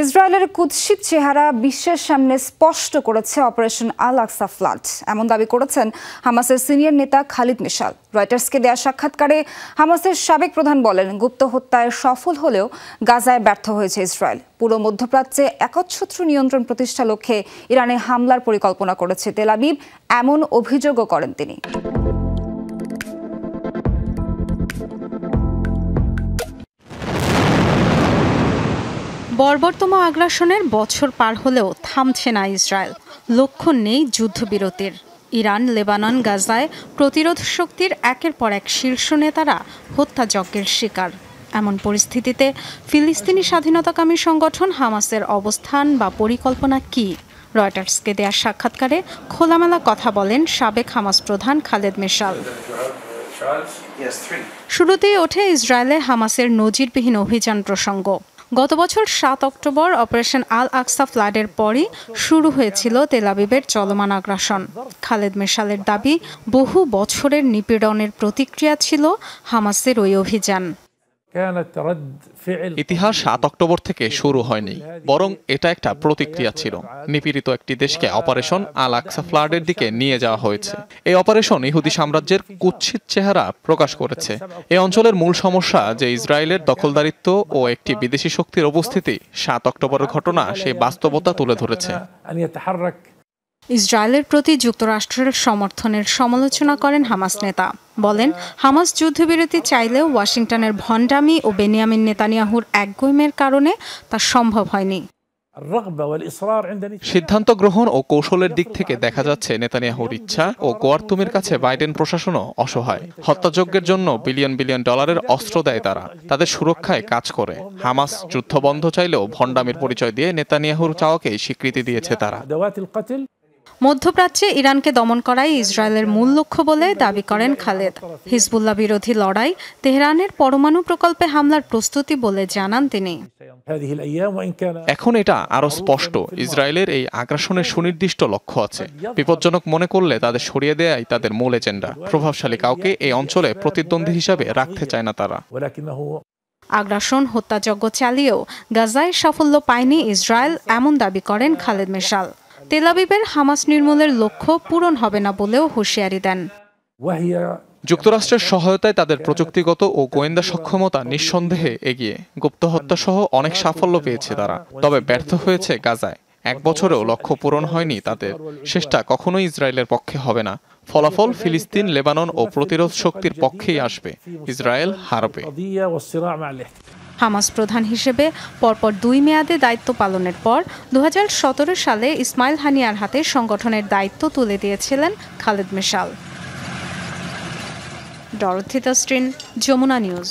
ইসরায়েলের কুৎসিত চেহারা বিশ্বের সামনে স্পষ্ট করেছে অপারেশন আল আকসা ফ্লাড, এমন দাবি করেছেন হামাসের সিনিয়র নেতা খালিদ মিশাল। রয়টার্সকে দেয়া সাক্ষাৎকারে হামাসের সাবেক প্রধান বলেন, গুপ্ত হত্যায় সফল হলেও গাজায় ব্যর্থ হয়েছে ইসরায়েল। পুরো মধ্যপ্রাচ্যে একচ্ছত্র নিয়ন্ত্রণ প্রতিষ্ঠা লক্ষ্যে ইরানে হামলার পরিকল্পনা করেছে তেল আবিব, এমন অভিযোগও করেন তিনি। বর্বরতম আগ্রাসনের বছর পার হলেও থামছে না ইসরায়েল। লক্ষণ নেই যুদ্ধবিরতির। ইরান, লেবানন, গাজায় প্রতিরোধ শক্তির একের পর এক শীর্ষ নেতারা হত্যাযজ্ঞের শিকার। এমন পরিস্থিতিতে ফিলিস্তিনি স্বাধীনতাকামী সংগঠন হামাসের অবস্থান বা পরিকল্পনা কী? রয়টার্সকে দেয়া সাক্ষাৎকারে খোলামেলা কথা বলেন সাবেক হামাস প্রধান খালেদ মিশাল। শুরুতেই ওঠে ইসরায়েলে হামাসের নজিরবিহীন অভিযান প্রসঙ্গ। গত বছর ৭ অক্টোবর অপারেশন আল আকসা ফ্লাডের পরই শুরু হয়েছিল তেল আবিবের চলমান আগ্রাসন। খালেদ মিশালের দাবি, বহু বছরের নিপীড়নের প্রতিক্রিয়া ছিল হামাসের ওই অভিযান। ইতিহাস ৭ অক্টোবর থেকে শুরু হয়নি, বরং এটা একটা প্রতিক্রিয়া ছিল। নিপীড়িত একটি দেশকে অপারেশন আল আকসা ফ্লাডের দিকে নিয়ে যাওয়া হয়েছে। এই অপারেশন ইহুদি সাম্রাজ্যের কুৎসিত চেহারা প্রকাশ করেছে। এই অঞ্চলের মূল সমস্যা যে ইসরায়েলের দখলদারিত্ব ও একটি বিদেশি শক্তির উপস্থিতি। ৭ অক্টোবরের ঘটনা সেই বাস্তবতা তুলে ধরেছে। ইসরায়েলের প্রতি যুক্তরাষ্ট্রের সমর্থনের সমালোচনা করেন হামাস নেতা। বলেন, হামাস যুদ্ধবিরতি চাইলেও ওয়াশিংটনের ভণ্ডামি ও বেনিয়ামিন নেতানিয়াহুর একগুঁয়েমের কারণে তা সম্ভব হয়নি। সিদ্ধান্ত গ্রহণ ও কৌশলের দিক থেকে দেখা যাচ্ছে নেতানিয়াহুর ইচ্ছা ও গোয়ার্তুমের কাছে বাইডেন প্রশাসনও অসহায়। হত্যাযজ্ঞের জন্য বিলিয়ন বিলিয়ন ডলারের অস্ত্র দেয় তারা, তাদের সুরক্ষায় কাজ করে। হামাস যুদ্ধ বন্ধ চাইলেও ভণ্ডামির পরিচয় দিয়ে নেতানিয়াহুর চাওয়াকেই স্বীকৃতি দিয়েছে তারা। মধ্যপ্রাচ্যে ইরানকে দমন করাই ইসরায়েলের মূল লক্ষ্য বলে দাবি করেন খালেদ। হিজবুল্লাহ বিরোধী লড়াই তেহরানের পরমাণু প্রকল্পে হামলার প্রস্তুতি বলে জানান তিনি। এখন এটা আরো স্পষ্ট, ইসরায়েলের এই আগ্রাসনের সুনির্দিষ্ট লক্ষ্য আছে। বিপজ্জনক মনে করলে তাদের সরিয়ে দেয়াই তাদের মূল এজেন্ডা। প্রভাবশালী কাউকে এই অঞ্চলে প্রতিদ্বন্দ্বী হিসাবে রাখতে চায় না তারা। আগ্রাসন, হত্যাযজ্ঞ চালিয়েও গাজায় সাফল্য পায়নি ইসরায়েল, এমন দাবি করেন খালেদ মিশাল। তেল আবিবের হামাস নির্মূলের লক্ষ্য পূরণ হবে না বলেও হুঁশিয়ারি দেন। যুক্তরাষ্ট্রের সহায়তায় তাদের প্রযুক্তিগত ও গোয়েন্দা সক্ষমতা নিঃসন্দেহে এগিয়ে। গুপ্ত হত্যা সহ অনেক সাফল্য পেয়েছে তারা, তবে ব্যর্থ হয়েছে গাজায়। 1 বছরেও লক্ষ্য পূরণ হয়নি তাদের। শেষটা কখনোই ইসরায়েলের পক্ষে হবে না। ফলাফল ফিলিস্তিন, লেবানন ও প্রতিরোধ শক্তির পক্ষেই আসবে। ইসরায়েল হারবে। হামাস প্রধান হিসেবে পরপর 2 মেয়াদে দায়িত্ব পালনের পর 2017 সালে ইসমাইল হানিয়ার হাতে সংগঠনের দায়িত্ব তুলে দিয়েছিলেন Khaled Mashal. Dorothy Tasrin, Jamuna news.